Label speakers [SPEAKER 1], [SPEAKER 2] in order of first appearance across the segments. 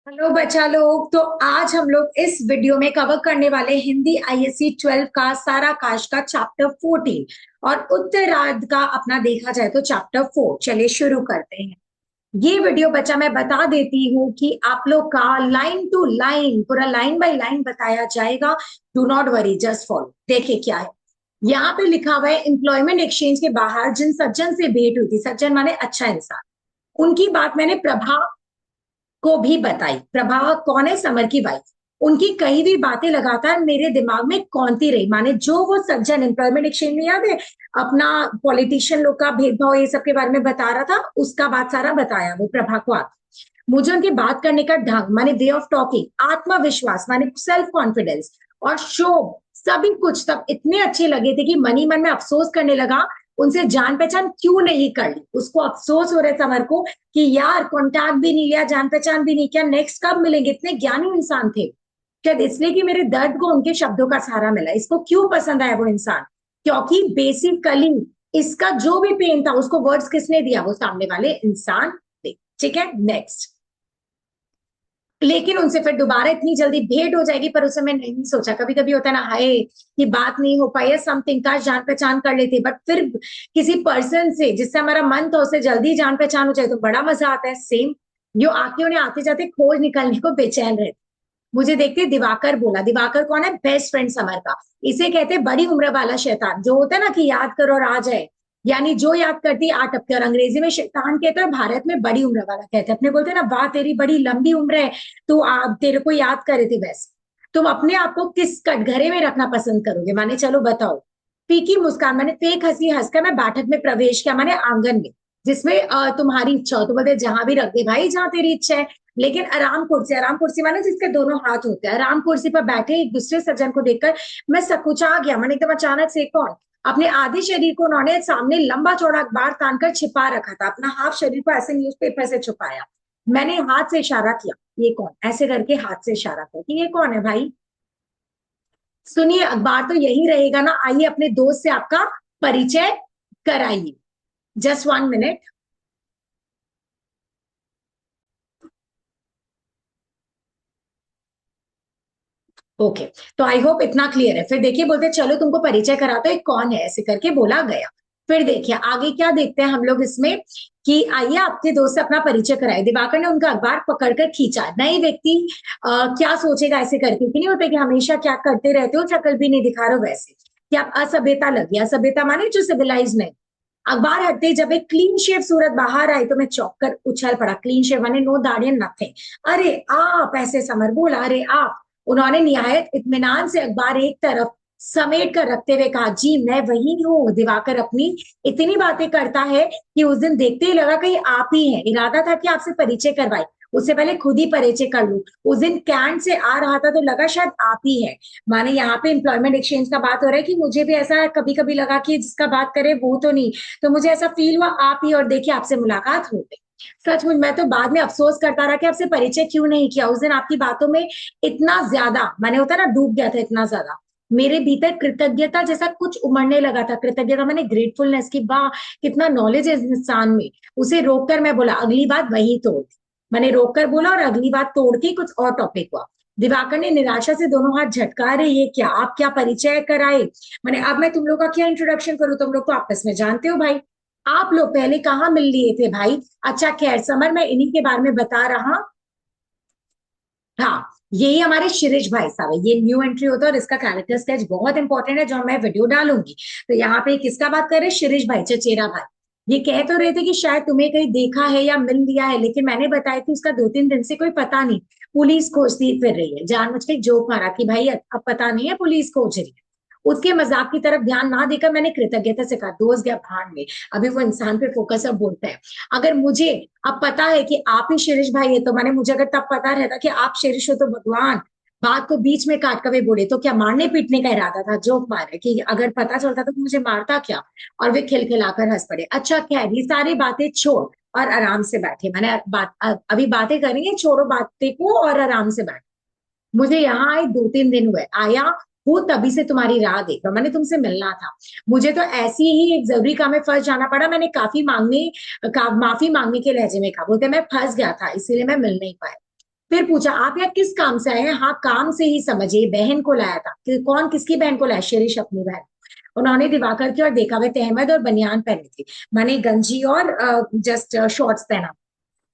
[SPEAKER 1] Hello बच्चा लोग। तो आज हम लोग इस वीडियो में कवर करने वाले हिंदी आईएससी 12 का सारा काश का चैप्टर 14 और उत्तरार्ध का अपना देखा जाए तो चैप्टर 4। चलिए शुरू करते हैं। ये वीडियो बच्चा मैं बता देती हूँ कि आप लोग का लाइन टू लाइन पूरा लाइन बाय लाइन बताया जाएगा। Do not worry, just follow. देखिए क्या है यहाँ पे लिखा हुआ है। एम्प्लॉयमेंट एक्सचेंज के बाहर जिन सज्जन से भेंट हुई थी, सज्जन माने अच्छा इंसान, उनकी बात मैंने प्रभा को भी बताई। प्रभा कौन है? समर की वाइफ। उनकी कही भी बातें लगातार मेरे दिमाग में कौंती रही। माने जो वो सज्जन एम्प्लॉयमेंट एक्सचेंज में, याद है अपना पॉलिटिशियन लोग का भेदभाव ये सब के बारे में बता रहा था, उसका बात सारा बताया वो प्रभा को आके। मुझे उनके बात करने का ढंग माने वे ऑफ टॉकिंग, आत्मविश्वास माने सेल्फ कॉन्फिडेंस और शोभ, सभी कुछ तब इतने अच्छे लगे थे कि मनी मन में अफसोस करने लगा उनसे जान पहचान क्यों नहीं कर ली। उसको अफसोस हो रहे समर को कि यार कांटेक्ट भी नहीं लिया, जान पहचान भी नहीं किया, नेक्स्ट कब मिलेंगे। इतने ज्ञानी इंसान थे, शायद इसलिए कि मेरे दर्द को उनके शब्दों का सहारा मिला। इसको क्यों पसंद आया वो इंसान? क्योंकि बेसिकली इसका जो भी पेन था उसको वर्ड्स किसने दिया? वो सामने वाले इंसान ने। ठीक है, नेक्स्ट। लेकिन उनसे फिर दोबारा इतनी जल्दी भेंट हो जाएगी, पर उसे मैं नहीं सोचा। कभी कभी होता है ना, हाय कि बात नहीं हो पाई है, समथिंग, काश जान पहचान कर लेते। बट फिर किसी पर्सन से जिससे हमारा मन था उससे जल्दी जान पहचान हो जाए तो बड़ा मजा आता है। सेम जो आके उन्हें आते जाते खोज निकलने को बेचैन रहे। मुझे देखते दिवाकर बोला। दिवाकर कौन है? बेस्ट फ्रेंड समर का। इसे कहते बड़ी उम्र वाला शैतान। जो होता है ना कि याद करो और आ जाए, यानी जो याद करती आ टपके। और अंग्रेजी में शैतान कहते हैं, भारत में बड़ी उम्र वाला कहते हैं। अपने बोलते हैं ना, वाह तेरी बड़ी लंबी उम्र है, तो आप तेरे को याद करे थे। वैसे तुम अपने आप को किस कटघरे में रखना पसंद करोगे? माने चलो बताओ। फीकी मुस्कान माने फेक हंसी हंसकर मैं बैठक में प्रवेश किया, माने आंगन में, जिसमें तुम्हारी इच्छा हो तो बोलते जहां भी रख दे भाई, जहां तेरी इच्छा है। लेकिन आराम कुर्सी, आराम कुर्सी माने जिसके दोनों हाथ होते हैं। आराम कुर्सी पर बैठे एक दूसरे सज्जन को देखकर मैं सकुचा गया। मैंने एकदम अचानक से, कौन? अपने आधे शरीर को उन्होंने सामने लंबा चौड़ा अखबार तान कर छिपा रखा था। अपना हाफ शरीर को ऐसे न्यूज़पेपर से छुपाया। मैंने हाथ से इशारा किया, ये कौन? ऐसे करके हाथ से इशारा किया कि ये कौन है भाई। सुनिए, अखबार तो यही रहेगा ना, आइए अपने दोस्त से आपका परिचय कराइए। Just 1 minute. ओके, तो आई होप इतना क्लियर है। फिर देखिए बोलते चलो तुमको परिचय कराता हूं, कौन है, ऐसे करके बोला गया। फिर देखिए आगे क्या देखते हैं हम लोग इसमें कि आइए आपके दोस्त से अपना परिचय कराए। दिवाकर ने उनका अखबार पकड़कर खींचा। नए व्यक्ति क्या सोचेगा ऐसे करके, कि नहीं होता कि हमेशा क्या करते रहते हो, शक्ल भी नहीं दिखा रहे हो वैसे, कि आप असभ्यता लगी। असभ्यता माने जो सिविलाइज नहीं। अखबार हटते जब एक क्लीन शेव सूरत बाहर आई तो मैं चौंक कर उछल पड़ा। क्लीन शेव माने नो दाढ़ियां, नथिंग। अरे आप, ऐसे समर बोला, अरे आप। उन्होंने निहायत इत्मीनान से अखबार एक तरफ समेट कर रखते हुए कहा, जी मैं वही हूँ। दिवाकर अपनी इतनी बातें करता है कि उस दिन देखते ही लगा कि आप ही हैं। इरादा था कि आपसे परिचय करवाए, उससे पहले खुद ही परिचय कर लूं। उस दिन कैंट से आ रहा था तो लगा शायद आप ही है। माने यहाँ पे एम्प्लॉयमेंट एक्सचेंज का बात हो रहा है कि मुझे भी ऐसा कभी कभी लगा कि जिसका बात करे वो तो नहीं, तो मुझे ऐसा फील हुआ आप ही। और देखिए आपसे मुलाकात हो गई। सचमुच मैं तो बाद में अफसोस करता रहा कि आपसे परिचय क्यों नहीं किया। उस दिन आपकी बातों में इतना ज्यादा, मैंने होता ना, डूब गया था इतना ज्यादा। मेरे भीतर कृतज्ञता जैसा कुछ उमड़ने लगा था। कृतज्ञता मैंने ग्रेटफुलनेस की, वाह कितना नॉलेज है इस इंसान में। उसे रोककर मैं बोला, अगली बात वही तोड़ दी। मैंने रोककर बोला और अगली बात तोड़ के कुछ और टॉपिक हुआ। दिवाकर ने निराशा से दोनों हाथ झटका रहे, ये क्या, आप क्या परिचय कराए? मैंने, अब मैं तुम लोग का क्या इंट्रोडक्शन करूं? तुम लोग तो आपस में जानते हो भाई। आप लोग पहले कहाँ मिल लिए थे भाई? अच्छा खैर समर, मैं इन्हीं के बारे में बता रहा। हाँ, यही हमारे शिरीष भाई साहब है। ये न्यू एंट्री होता है और इसका कैरेक्टर स्केच बहुत इंपॉर्टेंट है जो मैं वीडियो डालूंगी। तो यहाँ पे किसका बात कर रहे हैं? शिरीष भाई, चचेरा भाई। ये कह तो रहे थे कि शायद तुम्हें कहीं देखा है या मिल लिया है, लेकिन मैंने बताया कि उसका 2-3 दिन से कोई पता नहीं। पुलिस खोजती फिर रही है। जानबूझ के जोक मारा कि भाई अब पता नहीं है, पुलिस खोज रही है। उसके मजाक की तरफ ध्यान ना देकर मैंने कृतज्ञता से कहा, दोस्त गया भाड़ में, अभी वो इंसान पे फोकस अब बोलता है। अगर मुझे अब पता है कि आप ही शिरीष भाई है तो मैंने, मुझे अगर तब पता रहता कि आप शिरीष हो तो भगवान। बात को बीच में काट कर वे बोले, तो क्या मारने पीटने का इरादा था? जोक मारे कि अगर पता चलता तो मुझे मारता क्या? और वे खिलखिलाकर हंस पड़े। अच्छा खैर ये सारी बातें छोड़ और आराम से बैठे। मैंने अभी बातें करेंगे, छोड़ो बातें को और आराम से बैठ। मुझे यहाँ आए 2-3 दिन हुए, आया वो तभी से तुम्हारी राह देख रहा, मैंने तुमसे मिलना था। मुझे तो ऐसी ही एक जरूरी काम में फंस जाना पड़ा। मैंने माफी मांगने के लहजे में कहा, बोलते मैं फंस गया था इसीलिए मैं मिल नहीं पाया। फिर पूछा आप यहाँ किस काम से आए हैं? हाँ काम से ही समझिए, बहन को लाया था। कौन किसकी बहन को लाया? शिरीष अपनी बहन। उन्होंने दिवाकर की और देखा, हुए अहमद और बनियान पहनी थी, माने गंजी और जस्ट शॉर्ट्स पहना,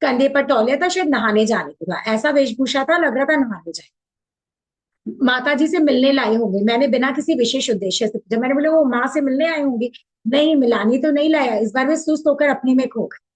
[SPEAKER 1] कंधे पर तौलिया था, शायद नहाने जाने को था, ऐसा वेशभूषा था, लग रहा था नहाने जाए। माता जी से मिलने लाए होंगे, मैंने बिना किसी विशेष उद्देश्य से पूछा। मैंने बोला वो माँ से मिलने आए होंगे। नहीं मिलानी तो नहीं लाया, इस बार वे सुस्त होकर अपने में खो गए।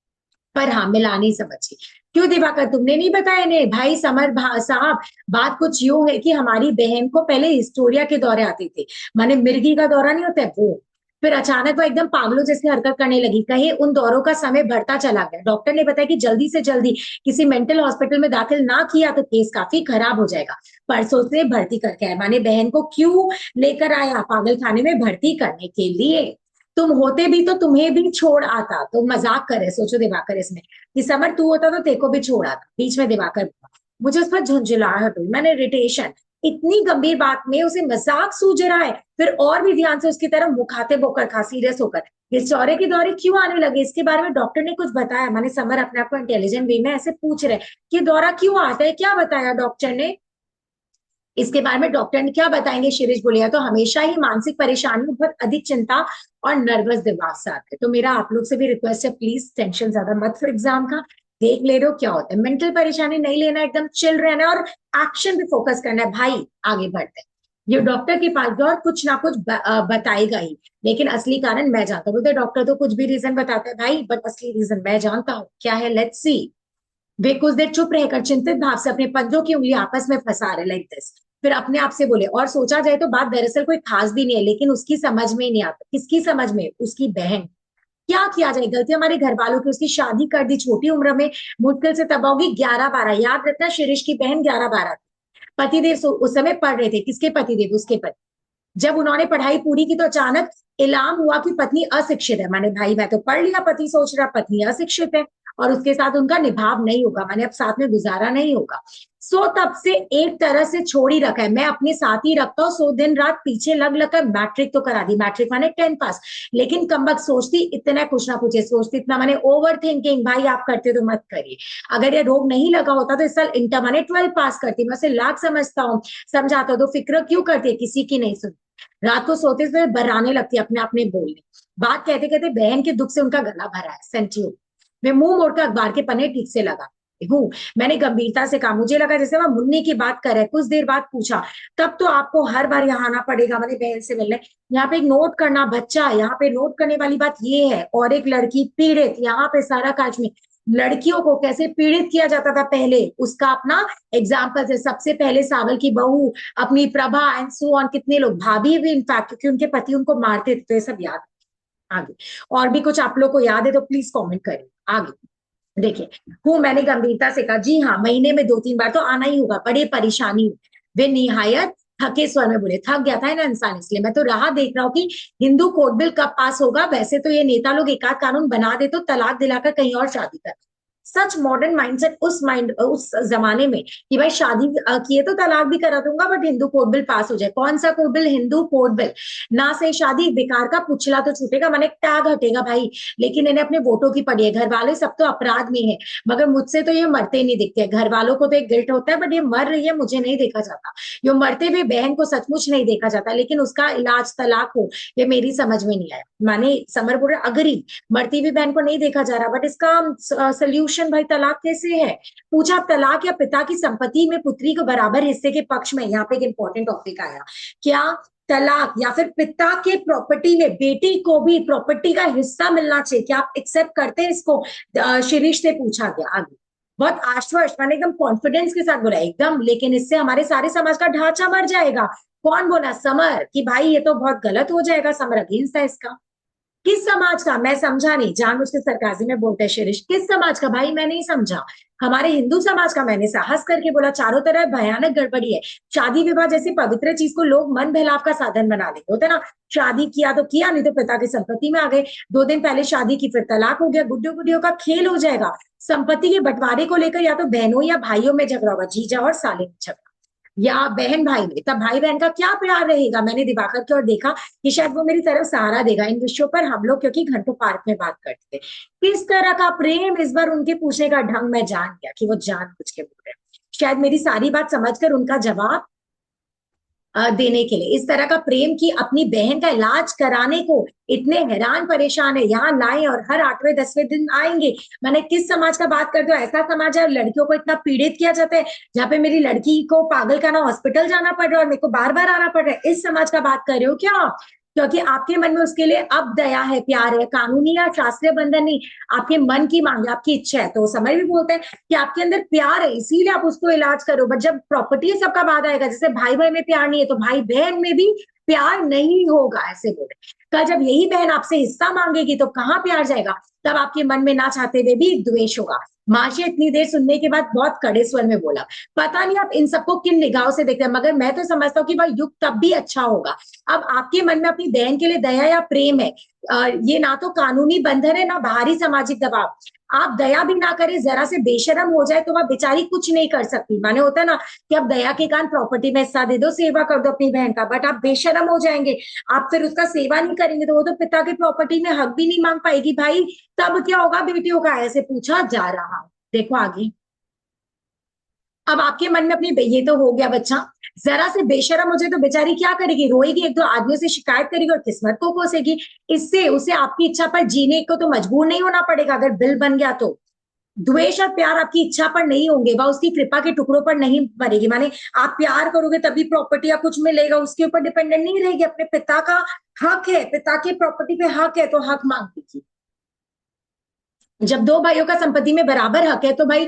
[SPEAKER 1] पर हाँ मिलानी समझी। क्यों दिवाकर तुमने नहीं बताया इन्हें? भाई समर साहब, बात कुछ यूं है कि हमारी बहन को पहले हिस्टोरिया के दौरे आते थे, माने मिर्गी का दौरा नहीं होता है वो। फिर अचानक वो एकदम पागलों जैसी हरकत करने लगी, कहे उन दौरों का समय बढ़ता चला गया। डॉक्टर ने बताया कि जल्दी से जल्दी किसी मेंटल हॉस्पिटल में दाखिल ना किया तो केस काफी खराब हो जाएगा। परसों से भर्ती करके आए, माने बहन को क्यों लेकर आया? पागल खाने में भर्ती करने के लिए। तुम होते भी तो तुम्हें भी छोड़ आता। तो मजाक करे, सोचो दिवाकर इसमें कि समर तू होता तो तेको भी छोड़ आता। बीच में दिवाकर बोला। मुझे उस पर झुंझुलाहट हुई, मैंने इरिटेशन, इतनी गंभीर बात में उसे मजाक सूझ रहा है। फिर और भी ध्यान से उसकी तरफ मुखातिब होकर कहा, सीरियस होकर, इस चौरे के दौरे क्यों आने लगे? इसके बारे में डॉक्टर ने कुछ बताया? माने समर अपने आप को इंटेलिजेंट वे में ऐसे पूछ रहे कि दौरा क्यों आता है, क्या बताया डॉक्टर ने? इसके बारे में डॉक्टर ने क्या बताएंगे? शिरीष बोलिया तो हमेशा ही मानसिक परेशानी, बहुत अधिक चिंता और नर्वस दिमाग से आते हैं। तो मेरा आप लोग से भी रिक्वेस्ट है, प्लीज टेंशन ज्यादा मत लो एग्जाम का। देख ले रहे हो क्या होता है, मेंटल परेशानी नहीं लेना, एकदम चिल रहना है और एक्शन पे फोकस करना है भाई। आगे बढ़ते हैं। ये डॉक्टर के पास गया और कुछ ना कुछ बताएगा ही, लेकिन असली कारण मैं जानता हूँ। बोलते डॉक्टर तो कुछ भी रीजन बताता है भाई, बट असली रीजन मैं जानता हूँ क्या है, लेट्स सी। वे कुछ देर चुप रहकर चिंतित भाव से अपने पंजों की उंगली आपस में फंसा रहे, लाइक दिस। फिर अपने आप से बोले, और सोचा जाए तो बात दरअसल कोई खास भी नहीं है, लेकिन उसकी समझ में ही नहीं आता। किसकी समझ में? उसकी बहन। क्या किया जाए, गलती हमारे घर वालों की, उसकी शादी कर दी छोटी उम्र में, मुश्किल से तब होगी 11-12। याद रखना शिरीष की बहन 11-12। पतिदेव उस समय पढ़ रहे थे। किसके पतिदेव? उसके पति। जब उन्होंने पढ़ाई पूरी की तो अचानक इलाम हुआ कि पत्नी अशिक्षित है। माने भाई मैं तो पढ़ लिया, पति सोच रहा पत्नी अशिक्षित है और उसके साथ उनका निभाव नहीं होगा, माने अब साथ में गुजारा नहीं होगा। सो तब से एक तरह से छोड़ ही रखा है। मैं अपने साथ ही रखता हूँ, सो दिन रात पीछे लग लगकर मैट्रिक तो करा दी, मैट्रिक माने 10 पास। लेकिन कमबख्त सोचती इतना, कुछ ना कुछ सोचती इतना, माने ओवर थिंकिंग। भाई आप करते तो मत करिए। अगर ये रोग नहीं लगा होता तो इस साल इंटर माने 12 पास करती। मैं उसे लाख समझता हूँ, समझाता हूँ, तो फिक्र क्यों करती है? किसी की नहीं सुनती। रात को सोते हुए बर्राने लगती, अपने अपने बोलने। बात कहते कहते बहन के दुख से उनका गला भरा है। सेंटियो मैं मुंह मोड़कर अखबार के पन्ने ठीक से लगा हूँ। मैंने गंभीरता से कहा, मुझे लगा जैसे वह मुन्नी की बात करे। कुछ देर बाद पूछा, तब तो आपको हर बार यहाँ आना पड़ेगा मैंने बहन से मिलने? यहाँ पे एक नोट करना बच्चा, यहाँ पे नोट करने वाली बात ये है। और एक लड़की पीड़ित, यहाँ पे सारा कश्मीर लड़कियों को कैसे पीड़ित किया जाता था पहले, उसका अपना एग्जाम्पल है। सबसे पहले सावल की बहू अपनी प्रभा एंड सो ऑन, कितने लोग, भाभी भी इनफैक्ट, क्योंकि उनके पति उनको मारते थे। तो ये सब याद। आगे और भी कुछ आप लोग को याद है तो प्लीज कमेंट करें। आगे देखिए, हूँ मैंने गंभीरता से कहा, जी हाँ महीने में 2-3 बार तो आना ही होगा, बड़ी परेशानी। वे निहायत थके स्वर में बोले, थक गया था ना इंसान, इसलिए मैं तो राह देख रहा हूँ कि हिंदू कोड बिल कब पास होगा। वैसे तो ये नेता लोग एकाध कानून बना दे तो तलाक दिलाकर कहीं और शादी कर। सच मॉडर्न माइंडसेट उस जमाने में कि भाई शादी किए तो तलाक भी करा दूंगा, but Hindu code bill pass हो जाए। कौन सा code bill? Hindu code bill. ना से शादी बेकार का पुछला तो छूटेगा, मैंने टैग हटेगा भाई। लेकिन इन्हें अपने वोटों की पड़ी है, घर वाले सब तो अपराध में है, मगर मुझसे तो ये मरते नहीं दिखते। घर वालों को तो एक गिल्ट होता है, बट ये मर रही है मुझे नहीं देखा जाता। ये मरते हुए बहन को सचमुच नहीं देखा जाता, लेकिन उसका इलाज तलाक हो, ये मेरी समझ में नहीं आया। माने समर बोल रहे अगरी, मरती हुई बहन को नहीं देखा जा रहा, बट इसका सोल्यूशन भाई तलाक कैसे है? पूछा तलाक या पिता की संपत्ति में पुत्री को बराबर हिस्से के पक्ष में। यहाँ पे एक इंपॉर्टेंट टॉपिक आया, क्या तलाक या फिर पिता के प्रॉपर्टी में बेटी को भी प्रॉपर्टी का हिस्सा मिलना चाहिए? क्या आप एक्सेप्ट करते हैं इसको? शिरीष से पूछा गया। आगे बहुत आश्वस्त, मैंने एकदम कॉन्फिडेंस के साथ बोला एकदम, लेकिन इससे हमारे सारे समाज का ढांचा मर जाएगा। कौन बोला? समर। कि भाई ये तो बहुत गलत हो जाएगा, समर अगेंस्ट है इसका। किस समाज का? मैं समझा नहीं, जानबूझ के सरकाजी में बोलते हैं शिरीष। किस समाज का भाई? मैं नहीं समझा। हमारे हिंदू समाज का। मैंने साहस करके बोला, चारों तरफ भयानक गड़बड़ी है। शादी विवाह जैसी पवित्र चीज को लोग मन बहलाव का साधन बना लेते होते ना। शादी किया तो किया, नहीं तो पिता की संपत्ति में आ गए। 2 दिन पहले शादी की, फिर तलाक हो गया, गुड्डो गुडियों का खेल हो जाएगा। संपत्ति के बंटवारे को लेकर या तो बहनों या भाइयों में झगड़ा होगा, जीजा और साले में झगड़ा, या बहन भाई में। तब भाई बहन का क्या प्यार रहेगा? मैंने दिवाकर की ओर देखा कि शायद वो मेरी तरफ सहारा देगा इन विषयों पर। हम लोग क्योंकि घंटों पार्क में बात करते थे, किस तरह का प्रेम। इस बार उनके पूछने का ढंग मैं जान गया कि वो जान बुझ के बोल रहे हैं। शायद मेरी सारी बात समझकर उनका जवाब देने के लिए। इस तरह का प्रेम की अपनी बहन का इलाज कराने को इतने हैरान परेशान है, यहाँ लाए और हर 8वें 10वें दिन आएंगे। मैंने किस समाज का बात करते हो? ऐसा समाज है लड़कियों को इतना पीड़ित किया जाता है, जहाँ पे मेरी लड़की को पागल खाना हॉस्पिटल जाना पड़ रहा है और मेरे को बार बार आना पड़ रहा है। इस समाज का बात कर रहे हो क्या आप? क्योंकि आपके मन में उसके लिए अब दया है, प्यार है, कानूनी या शास्त्रीय बंधन नहीं, आपके मन की मांग है, आपकी इच्छा है। तो समझ भी बोलते हैं कि आपके अंदर प्यार है, इसीलिए आप उसको इलाज करो। बट जब प्रॉपर्टी सबका बाद आएगा, जैसे भाई भाई में प्यार नहीं है तो भाई बहन में भी प्यार नहीं होगा, ऐसे बोले। कल जब यही बहन आपसे हिस्सा मांगेगी तो कहाँ प्यार जाएगा? तब आपके मन में ना चाहते हुए भी द्वेष होगा। माशे इतनी देर सुनने के बाद बहुत कड़े स्वर में बोला, पता नहीं आप इन सबको किन निगाहों से देखते हैं, मगर मैं तो समझता हूँ कि वह युग तब भी अच्छा होगा। अब आपके मन में अपनी बहन के लिए दया या प्रेम है, ये ना तो कानूनी बंधन है ना बाहरी सामाजिक दबाव। आप दया भी ना करें, जरा से बेशरम हो जाए तो वह बेचारी कुछ नहीं कर सकती। माने होता है ना कि आप दया के कारण प्रॉपर्टी में हिस्सा दे दो, सेवा कर दो अपनी बहन का, बट आप बेशरम हो जाएंगे, आप फिर उसका सेवा नहीं करेंगे तो वो तो पिता की प्रॉपर्टी में हक भी नहीं मांग पाएगी भाई। तब क्या होगा बेटियों का? ऐसे पूछा जा रहा। देखो आगे। अब आपके मन में अपनी ये तो हो गया बच्चा, जरा से बेशरम हो जाए तो बेचारी क्या करेगी? रोएगी, एक दो आदमियों से शिकायत करेगी और किस्मत को कोसेगी। इससे उसे आपकी इच्छा पर जीने को तो मजबूर नहीं होना पड़ेगा अगर बिल बन गया तो। द्वेष और प्यार आपकी इच्छा पर नहीं होंगे, वह उसकी कृपा के टुकड़ों पर नहीं मरेगी। माने आप प्यार करोगे तभी प्रॉपर्टी या कुछ मिलेगा, उसके ऊपर डिपेंडेंट नहीं रहेगी। अपने पिता का हक है, पिता की प्रॉपर्टी पे हक है तो हक मांग लीजिए। जब दो भाइयों का संपत्ति में बराबर हक है तो भाई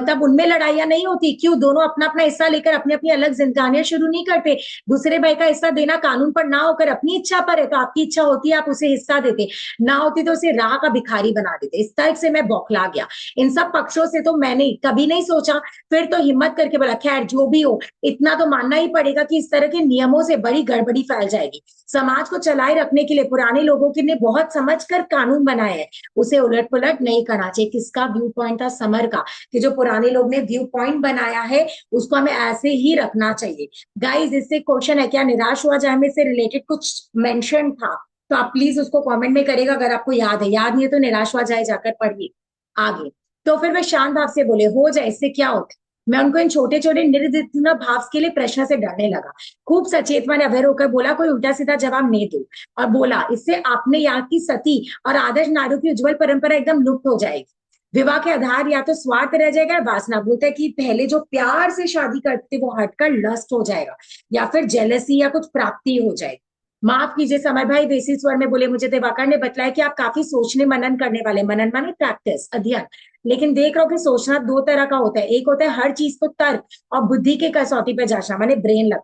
[SPEAKER 1] तब उनमें लड़ाइयां नहीं होती। क्यों? दोनों अपना अपना हिस्सा लेकर अपनी अपनी अलग जिंदगानियां शुरू नहीं करते। दूसरे भाई का हिस्सा देना कानून पर ना होकर अपनी इच्छा पर है, तो आपकी इच्छा होती है आप उसे हिस्सा देते, ना होती तो उसे राह का भिखारी बना देते। इस तर्क से मैं बौखला गया। इन सब पक्षों से तो मैंने कभी नहीं सोचा। फिर तो हिम्मत करके बोला, खैर जो भी हो, इतना तो मानना ही पड़ेगा कि इस तरह के नियमों से बड़ी गड़बड़ी फैल जाएगी। समाज को चलाए रखने के लिए पुराने लोगों के ने बहुत समझ कर कानून बनाए हैं, उसे उलट पुलट नहीं करना चाहिए। किसका व्यू पॉइंट था? समर का, कि जो पुराने लोग ने व्यू पॉइंट बनाया है उसको हमें ऐसे ही रखना चाहिए। गाइस, इससे क्वेश्चन है, क्या निराश हुआ जाए में से रिलेटेड कुछ मेंशन था? तो आप प्लीज उसको कमेंट में करेगा अगर आपको याद है। याद नहीं है तो निराश हुआ जाए जाकर पढ़िए आगे। तो फिर वह शांत भाव से बोले, हो जाए, इससे क्या होता है? मैं उनको इन छोटे छोटे निर्दिष्ट भाव के लिए प्रश्न से डरने लगा। खूब सचेत मैंने अवेयर होकर बोला, कोई उल्टा सीधा जवाब नहीं दो। और बोला, इससे आपने यहाँ की सती और आदर्श नारियों की उज्जवल परंपरा एकदम लुप्त हो जाएगी। विवाह के आधार या तो स्वार्थ रह जाएगा या वासना। बोलता है कि पहले जो प्यार से शादी करते वो हटकर लस्ट हो जाएगा, या फिर जेलसी या कुछ प्राप्ति हो जाएगी। माफ कीजिए समर भाई, देसी स्वर में बोले, मुझे दिवाकर ने बताया कि आप काफी सोचने मनन करने वाले। मनन माने प्रैक्टिस, अध्ययन। लेकिन देख रहा हूँ कि सोचना दो तरह का होता है। एक होता है हर चीज को तर्क और बुद्धि के कसौटी पे जांचना, माने ब्रेन लग,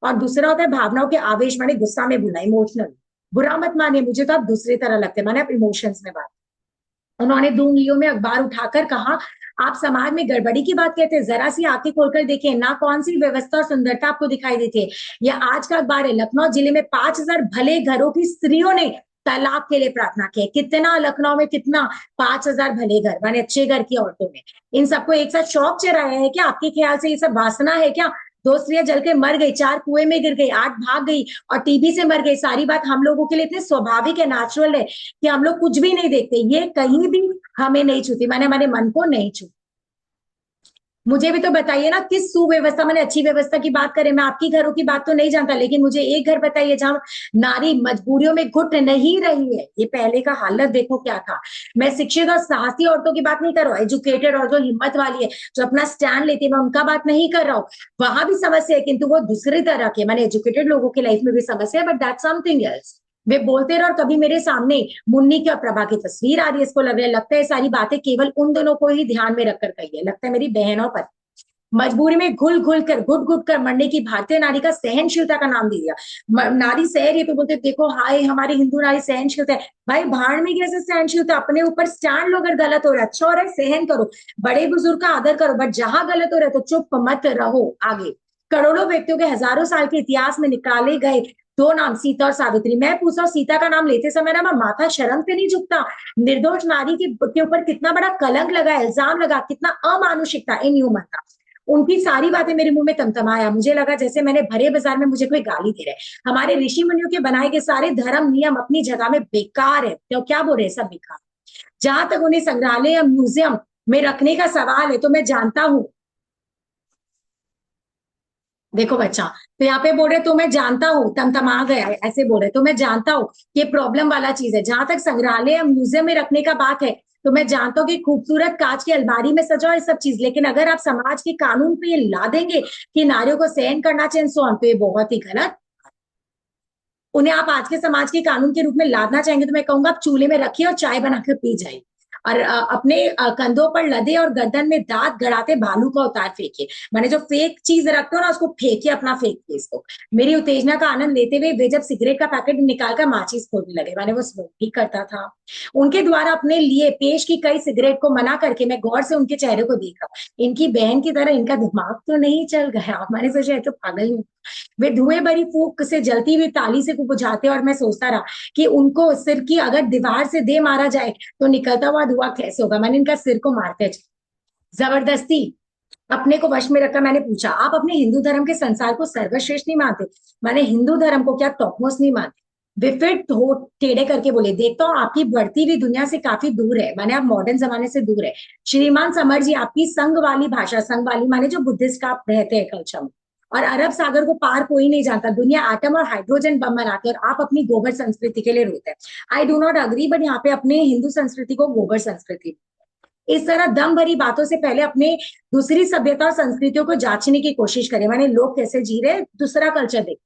[SPEAKER 1] और दूसरा होता है भावनाओं के आवेश, माने गुस्सा में भूलना, इमोशनल। बुरा मत मानिए, मुझे तो आप दूसरी तरह लगते, माने आप इमोशंस में बात। उन्होंने 2 उंगलियों में अखबार उठाकर कहा, आप समाज में गड़बड़ी की बात कहते हैं, जरा सी आंखें खोलकर देखिए ना, कौन सी व्यवस्था और सुंदरता आपको दिखाई देती है। यह आज का अखबार है, लखनऊ जिले में 5,000 भले घरों की स्त्रियों ने तलाक के लिए प्रार्थना की है। कितना लखनऊ में? कितना? 5,000 भले घर, माने अच्छे घर की औरतों ने। इन सबको एक साथ शौक चढ़ाया है क्या? आपके ख्याल से ये सब वासना है क्या? 2 स्त्रियां जल के मर गई, 4 कुएं में गिर गई, 8 भाग गई और टीबी से मर गई। सारी बात हम लोगों के लिए इतने स्वाभाविक है, नेचुरल है कि हम लोग कुछ भी नहीं देखते। ये कहीं भी हमें नहीं छूती, मैंने हमारे मन को नहीं छू। मुझे भी तो बताइए ना, किस सुव्यवस्था, मैंने अच्छी व्यवस्था की बात करें, मैं आपकी घरों की बात तो नहीं जानता, लेकिन मुझे एक घर बताइए जहां नारी मजबूरियों में घुट नहीं रही है। ये पहले का हालत देखो क्या था। मैं शिक्षित और साहसी औरतों की बात नहीं कर रहा हूँ, एजुकेटेड और जो हिम्मत वाली है, जो अपना स्टैंड लेती है, मैं उनका बात नहीं कर रहा हूँ। वहां भी समस्या है, किंतु वो दूसरी तरह के, मैंने एजुकेटेड लोगों की लाइफ में भी समस्या है, बट दैट समथिंग एल्स। वे बोलते रहे और कभी मेरे सामने मुन्नी की और प्रभा की तस्वीर आ रही है। इसको लग रहा है, लगता है सारी बातें केवल उन दोनों को ही ध्यान में रखकर कही है, लगता है मेरी बहनों पर। मजबूरी में घुल घुल कर, घुट घुट कर मरने की भारतीय नारी का सहनशीलता का नाम दे दिया। नारी सह रही है तो बोलते देखो हाय हमारी हिंदू नारी सहनशीलता है। भाई भाड़ में कैसे सहनशीलता? अपने ऊपर स्टैंड लो, अगर गलत हो रहा है, अच्छा हो रहा है सहन करो, बड़े बुजुर्ग का आदर करो, बट जहां गलत हो रहा है तो चुप मत रहो। आगे। करोड़ों व्यक्तियों के हजारों साल के इतिहास में निकाले गए 2 नाम, सीता और सावित्री। मैं पूछा, सीता का नाम लेते समय ना माथा शर्म से नहीं झुकता? निर्दोष नारी के ऊपर कितना बड़ा कलंक लगा, इल्जाम लगा, कितना अमानुषिकता, इनह्यूमन था। उनकी सारी बातें मेरे मुंह में तमतमाया, मुझे लगा जैसे मैंने भरे बाजार में मुझे कोई गाली दे रहा है। हमारे ऋषि मुनियों के बनाए गए सारे धर्म नियम अपनी जगह में बेकार है। तो क्या बोल रहे हैं? सब बेकार। जहां तक उन्हें संग्रहालय या म्यूजियम में रखने का सवाल है तो मैं जानता हूं देखो बच्चा, तो यहाँ पे बोल रहे तो मैं जानता हूँ, तमतमा गया है, ऐसे बोल रहे तो मैं जानता हूँ कि प्रॉब्लम वाला चीज है। जहां तक संग्रहालय या म्यूजियम में रखने का बात है, तो मैं जानता हूँ कि खूबसूरत कांच की अलमारी में सजा ये सब चीज, लेकिन अगर आप समाज के कानून पे ये ला देंगे कि नारियों को सहन करना चाहिए सो ऑन, तो ये बहुत ही गलत। उन्हें आप आज के समाज के कानून के रूप में लादना चाहेंगे तो मैं कहूंगा आप चूल्हे में रखिए और चाय बनाकर पी जाइए। और अपने कंधों पर लदे और गर्दन में दांत गड़ाते भालू का उतार फेंकिए। मैंने जो फेक चीज रखते हो ना उसको फेंकिए, अपना फेक फेस को। मेरी उत्तेजना का आनंद लेते हुए वे जब सिगरेट का पैकेट निकालकर माचिस खोलने लगे, मैंने वो स्मोक भी करता था। उनके द्वारा अपने लिए पेश की कई सिगरेट को मना करके मैं गौर से उनके चेहरे को देखा। इनकी बहन की तरह इनका दिमाग तो नहीं चल गया, मैंने सोचा तो पागल ही। वे धुएं भरी फूंक से जलती हुई ताली से बुझाते और मैं सोचता रहा कि उनको सिर की अगर दीवार से दे मारा जाए तो निकलता हुआ धुआं कैसे होगा। मैंने इनका सिर को मारते जबरदस्ती अपने को वश में रखकर मैंने पूछा, आप अपने हिंदू धर्म के संसार को सर्वश्रेष्ठ नहीं मानते? मैंने हिंदू धर्म को क्या टॉपमोस्ट नहीं मानते? वे फिर टेढ़े करके बोले, देखता हूँ आपकी बढ़ती हुई दुनिया से काफी दूर है, माने आप मॉडर्न जमाने से दूर है। श्रीमान समर जी, आपकी संघ वाली भाषा, संघ वाली माने जो बुद्धिस्ट आप रहते हैं कल्चर में, और अरब सागर को पार कोई नहीं जानता। दुनिया एटम और हाइड्रोजन बम बनाती है और आप अपनी गोबर संस्कृति के लिए रोते हैं। I do not agree, but यहाँ पे अपने हिंदू संस्कृति को गोबर संस्कृति। इस तरह दम भरी बातों से पहले अपने दूसरी सभ्यता और संस्कृतियों को जांचने की कोशिश करें। माने लोग कैसे जी रहे, दूसरा कल्चर देख।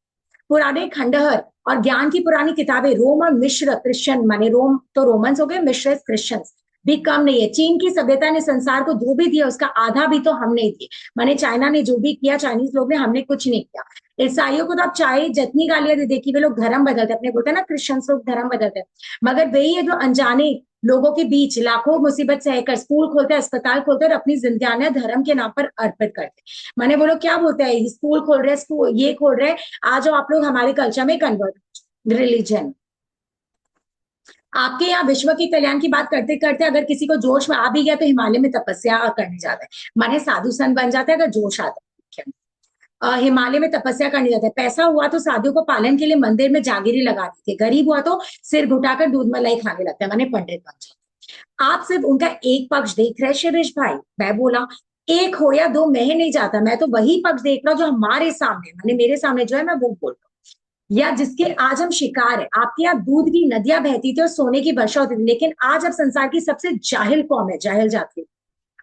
[SPEAKER 1] पुराने खंडहर और ज्ञान की पुरानी किताबें, रोम और मिश्र क्रिश्चियन, माने रोम तो रोमन्स हो गए, मिश्र क्रिश्चियंस भी कम नहीं है। चीन की सभ्यता ने संसार को जो भी दिया उसका आधा भी तो हम नहीं दिए। माने चाइना ने जो भी किया, चाइनीज लोग ने, हमने कुछ नहीं किया। ईसाइयों को तो आप चाहे जितनी गालियां दे देखिए, वे लोग धर्म बदलते अपने, बोलते हैं ना क्रिश्चियंस लोग धर्म बदलते हैं, मगर वही है जो अनजाने लोगों के बीच लाखों मुसीबत सहकर स्कूल खोलते हैं, अस्पताल खोलते हैं और अपनी जिंदगियां धर्म के नाम पर अर्पित करते हैं। मैंने बोलो क्या बोलते हैं, स्कूल खोल रहे हैं, स्कूल ये खोल रहे हैं, आ जाओ आप लोग हमारे कल्चर में कन्वर्ट रिलीजन। आपके यहाँ विश्व के कल्याण की बात करते करते अगर किसी को जोश में आ भी गया तो हिमालय में तपस्या करने जाता है, माने साधु संत बन जाता है अगर जोश आता है। हिमालय में तपस्या करने जाते हैं। पैसा हुआ तो साधु को पालन के लिए मंदिर में जागीरी लगा देते हैं, गरीब हुआ तो सिर घुटाकर दूध मलाई खाने लगता है, माने पंडित बन जाते हैं। आप सिर्फ उनका एक पक्ष देख रहे शिरीष भाई। मैं बोला, एक हो या दो मैं नहीं जाता, मैं तो वही पक्ष देख रहा हूँ जो हमारे सामने, माने मेरे सामने जो है मैं वो बोल रहा हूँ, या जिसके आज हम शिकार है। आपके यहाँ दूध की नदियां बहती थी और सोने की वर्षा होती थी, लेकिन आज अब संसार की सबसे जाहिल कौम है, जाहिल जाति।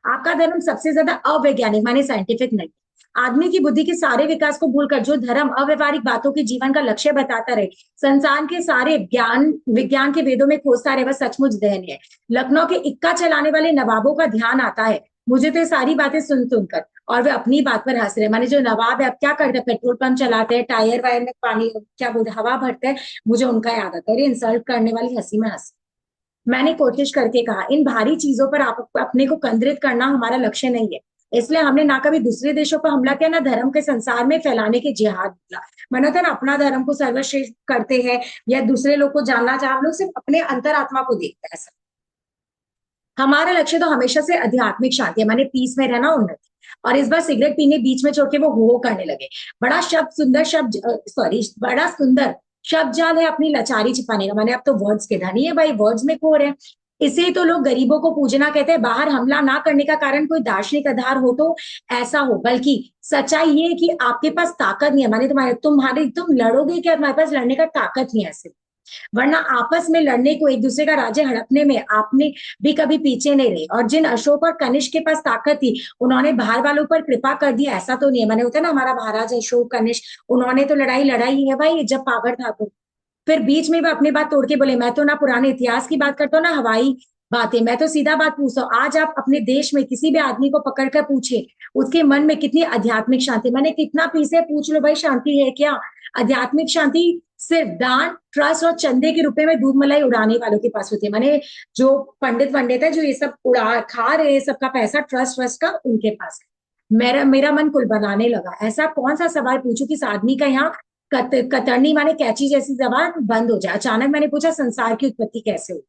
[SPEAKER 1] आपका धर्म सबसे ज्यादा अवैज्ञानिक, माने साइंटिफिक नहीं। आदमी की बुद्धि के सारे विकास को भूलकर जो धर्म अव्यवहारिक बातों के जीवन का लक्ष्य बताता रहे, संसार के सारे ज्ञान विज्ञान के वेदों में खोजता रहे, वह सचमुच दयनीय है। लखनऊ के इक्का चलाने वाले नवाबों का ध्यान आता है मुझे तो ये सारी बातें सुन सुनकर, और वे अपनी बात पर हंस रहे। माने जो नवाब है अब क्या करते हैं, पेट्रोल पंप चलाते हैं, टायर वायर में पानी क्या बोलते हवा भरते हैं, मुझे उनका याद आता है। इंसल्ट करने वाली हंसी में हंस। मैंने कोशिश करके कहा, इन भारी चीजों पर आप अपने को केंद्रित करना हमारा लक्ष्य नहीं है, इसलिए हमने ना कभी दूसरे देशों पर हमला किया, ना धर्म के संसार में फैलाने के जिहाद किया। मैंने तो ना अपना धर्म को सर्वश्रेष्ठ करते हैं या दूसरे लोग को जानना चाहे, हम लोग सिर्फ अपने अंतरात्मा को देखते हैं। ऐसा हमारा लक्ष्य तो हमेशा से आध्यात्मिक शांति है, माने पीस में रहना, उन्नति। और इस बार सिगरेट पीने बीच में छोड़ के वो हो करने लगे। बड़ा शब्द सुंदर शब्द, सॉरी, बड़ा सुंदर शब्द जाल है अपनी लाचारी छिपाने का। माने अब तो वर्ड्स के धनी है भाई, वर्ड्स में खो रहे हैं। इसे तो लोग गरीबों को पूजना कहते हैं। बाहर हमला ना करने का कारण कोई दार्शनिक आधार हो तो ऐसा हो, बल्कि सच्चाई ये है कि आपके पास ताकत नहीं है। माने तुम लड़ोगे क्या, तुम्हारे पास लड़ने का ताकत नहीं है सिर्फ, वरना आपस में लड़ने को, एक दूसरे का राज्य हड़पने में आपने भी कभी पीछे नहीं रहे। और जिन अशोक और कनिष्क के पास ताकत थी उन्होंने बाहर वालों पर कृपा कर दी, ऐसा तो नहीं है। मैंने होता है ना हमारा महाराज अशोक कनिष्क, उन्होंने तो लड़ाई लड़ाई है भाई जब पावर था तो। फिर बीच में भी अपनी बात तोड़ के बोले, मैं तो ना पुराने इतिहास की बात करता हूँ ना हवाई बातें, मैं तो सीधा बात पूछता हूँ। आज आप अपने देश में किसी भी आदमी को पकड़ कर पूछे उसके मन में कितनी आध्यात्मिक शांति, मैंने कितना पीसे पूछ लो भाई, शांति है क्या? आध्यात्मिक शांति सिर्फ दान, ट्रस्ट और चंदे के रुपए में दूध मलाई उड़ाने वालों के पास होती है। माने जो पंडित वंडित है जो ये सब उड़ा खा रहे हैं, सबका पैसा ट्रस्ट वस्ट का उनके पास है। मेरा मेरा मन कुल बनाने लगा, ऐसा कौन सा सवाल पूछूं कि इस आदमी का यहाँ कतरनी माने कैची जैसी जबान बंद हो जाए। अचानक मैंने पूछा, संसार की उत्पत्ति कैसे हुई?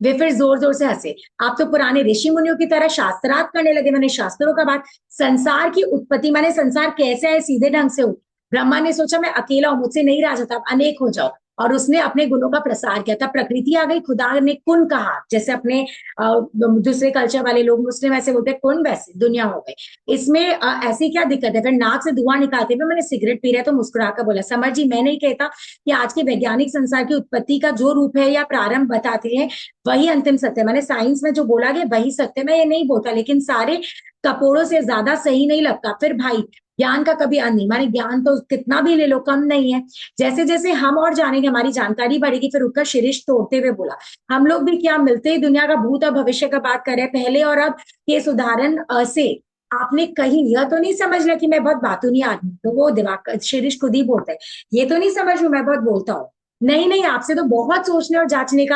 [SPEAKER 1] वे फिर जोर जोर से हंसे। आप तो पुराने ऋषि मुनियों की तरह शास्त्रार्थ करने लगे। मैंने शास्त्रों का बात, संसार की उत्पत्ति माने संसार कैसे है, सीधे ढंग से हुई। ब्रह्मा ने सोचा मैं अकेला हूं, मुझसे नहीं रहा जाता, अब अनेक हो जाओ। और उसने अपने गुणों का प्रसार किया था। प्रकृति आ गई, खुदा ने कुन कहा, जैसे अपने दूसरे कल्चर वाले लोग मुस्लिम ऐसे बोलते हैं कुन, वैसे दुनिया हो गई। इसमें ऐसी क्या दिक्कत है? फिर नाक से धुआं निकालते हुए मैंने सिगरेट पी रहा है तो मुस्कुरा कर बोला, समर जी मैं नहीं कहता कि आज के वैज्ञानिक संसार की उत्पत्ति का जो रूप है या प्रारंभ बताते हैं वही अंतिम सत्य है। मैंने साइंस में जो बोला गया वही सत्य, मैं ये नहीं बोलता, लेकिन सारे कपोड़ों से ज्यादा सही नहीं लगता। फिर भाई ज्ञान का कभी अंत नहीं, माने ज्ञान तो कितना भी ले लो कम नहीं है। जैसे जैसे हम और जानेंगे हमारी जानकारी बढ़ेगी। फिर उसका शीर्ष तोड़ते हुए बोला, हम लोग भी क्या मिलते ही दुनिया का भूत और भविष्य का बात कर रहे हैं पहले और अब के इस उदाहरण से आपने कहीं यह तो नहीं समझ लिया कि मैं बहुत बातूनी आदमी, तो वो दिमाग शीर्ष खुद ही बोलता है, ये तो नहीं समझ लू मैं बहुत बोलता हूँ। नहीं नहीं, आपसे तो बहुत सोचने और जांचने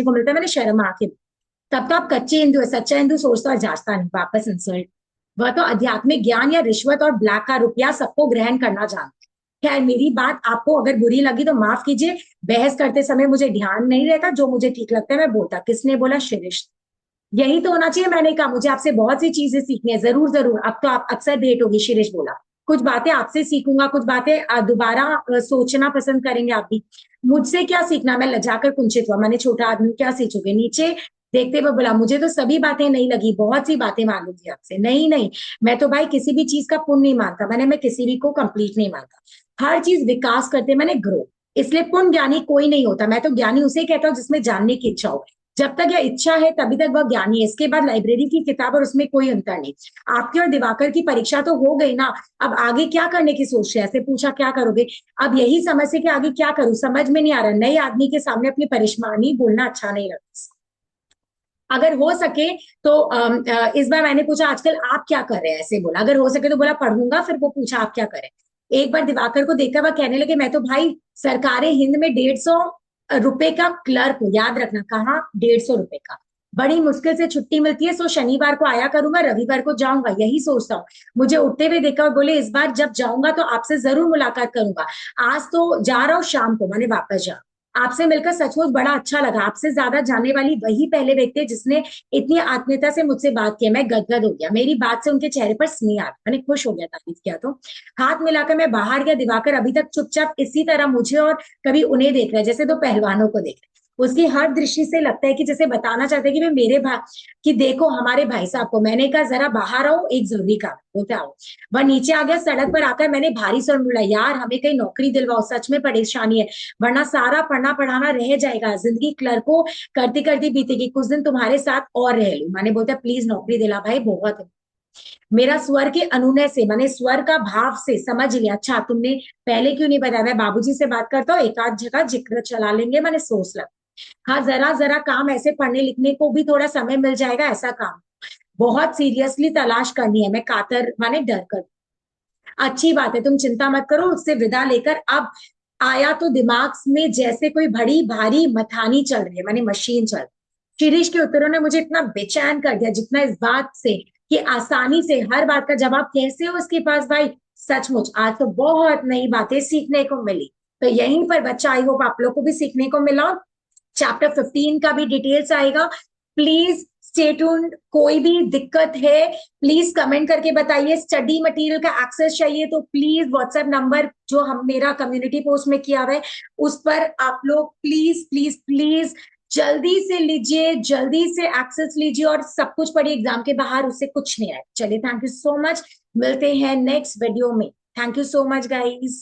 [SPEAKER 1] को मिलता है। मैंने शर्म आके, तब तो आप कच्चे हिंदू है, सच्चा हिंदू सोचता और जांचता नहीं। वापस इंसल्ट। वह तो आध्यात्मिक ज्ञान या रिश्वत और ब्लैक का रुपया सबको ग्रहण करना जानते। खैर मेरी बात आपको अगर बुरी लगी तो माफ कीजिए, बहस करते समय मुझे ध्यान नहीं रहता, जो मुझे ठीक लगता है मैं बोलता। किसने बोला? शिरीष। यही तो होना चाहिए। मैंने कहा मुझे आपसे बहुत सी चीजें सीखनी है। जरूर जरूर, अब तो आप अक्सर भेंट होगी। शिरीष बोला, कुछ बातें आपसे सीखूंगा, कुछ बातें दोबारा सोचना पसंद करेंगे आप भी। मुझसे क्या सीखना? मैं लजाकर कुंचित हुआ, मैंने छोटा आदमी क्या सीखोगे? नीचे देखते हुए बोला, मुझे तो सभी बातें नहीं लगी, बहुत सी बातें मालूम थी आपसे। नहीं नहीं, मैं तो भाई किसी भी चीज का पुण्य नहीं मानता, मैं किसी भी को कंप्लीट नहीं मानता। हर चीज विकास करते मैंने ग्रो। इसलिए पुण्य ज्ञानी कोई नहीं होता। मैं तो ज्ञानी उसे कहता हूँ जिसमें जानने की इच्छा हो। जब तक यह इच्छा है तभी तक वह ज्ञानी है। इसके बाद लाइब्रेरी की किताब और उसमें कोई अंतर नहीं। आपकी और दिवाकर की परीक्षा तो हो गई ना, अब आगे क्या करने की सोच रहे? ऐसे पूछा क्या करोगे? अब यही समझ से कि आगे क्या करूं समझ में नहीं आ रहा। नए आदमी के सामने अपनी परेशानी बोलना अच्छा नहीं लगता। अगर हो सके तो इस बार मैंने पूछा आजकल आप क्या कर रहे हैं, ऐसे बोला। अगर हो सके तो बोला पढ़ूंगा। फिर वो पूछा आप क्या करें। एक बार दिवाकर को देखकर वह कहने लगे, मैं तो भाई सरकारें हिंद में 150 रुपए का क्लर्क हूँ। याद रखना, कहा 150 रुपए का। बड़ी मुश्किल से छुट्टी मिलती है, सो शनिवार को आया करूंगा, रविवार को जाऊंगा, यही सोचता हूँ। मुझे उठते हुए देखा और बोले, इस बार जब जाऊंगा तो आपसे जरूर मुलाकात करूंगा। आज तो जा रहा हूँ, शाम को माने वापस जा। आपसे मिलकर सचमुच बड़ा अच्छा लगा। आपसे ज्यादा जानने वाली वही पहले व्यक्ति है जिसने इतनी आत्मीयता से मुझसे बात की। मैं गदगद हो गया, मेरी बात से उनके चेहरे पर स्नेह आ गया। मैंने खुश हो गया तारीफ किया तो। हाथ मिलाकर मैं बाहर गया। दिवाकर अभी तक चुपचाप इसी तरह मुझे और कभी उन्हें देख रहा है, जैसे दो पहलवानों को देख रहे। उसकी हर दृष्टि से लगता है कि जैसे बताना चाहते हैं कि वे मेरे भाई, कि देखो हमारे भाई साहब को। मैंने कहा जरा बाहर आओ, एक जरूरी काम बोलते आओ। वह नीचे आ गया। सड़क पर आकर मैंने भारी स्वर में बोला, यार हमें कहीं नौकरी दिलवाओ, सच में परेशानी है, वरना सारा पढ़ना पढ़ाना रह जाएगा। जिंदगी क्लर्को करती करती बीतेगी, कुछ दिन तुम्हारे साथ और रह लू। मैंने बोलता प्लीज नौकरी दिला भाई, बहुत है। मेरा स्वर के अनुनय से, मैंने स्वर का भाव से समझ लिया। अच्छा तुमने पहले क्यों नहीं बताया? मैं बाबूजी से बात करता हूँ, एक आध जगह जिक्र चला लेंगे, मैंने सोच लिया। हाँ जरा जरा काम, ऐसे पढ़ने लिखने को भी थोड़ा समय मिल जाएगा, ऐसा काम बहुत सीरियसली तलाश करनी है। मैं कातर माने डर कर। अच्छी बात है, तुम चिंता मत करो। उससे विदा लेकर अब आया तो दिमाग में जैसे कोई बड़ी भारी मथानी चल रही है, माने मशीन चल। शिरीष के उत्तरों ने मुझे इतना बेचैन कर दिया, जितना इस बात से कि आसानी से हर बात का जवाब कैसे हो उसके पास। भाई सचमुच आज तो बहुत नई बातें सीखने को मिली। तो यहीं पर बच्चा, आई होप आप लोग को भी सीखने को मिला। चैप्टर 15 का भी डिटेल्स आएगा। Please stay tuned. कोई भी दिक्कत है प्लीज कमेंट करके बताइए। स्टडी मटेरियल का एक्सेस चाहिए तो प्लीज व्हाट्सएप नंबर जो हम मेरा कम्युनिटी पोस्ट में किया हुआ है उस पर आप लोग प्लीज प्लीज प्लीज जल्दी से लीजिए, जल्दी से एक्सेस लीजिए और सब कुछ पढ़िए। एग्जाम के बाहर उससे कुछ नहीं आए। चलिए, थैंक यू सो मच। मिलते हैं नेक्स्ट वीडियो में। Thank you so much guys.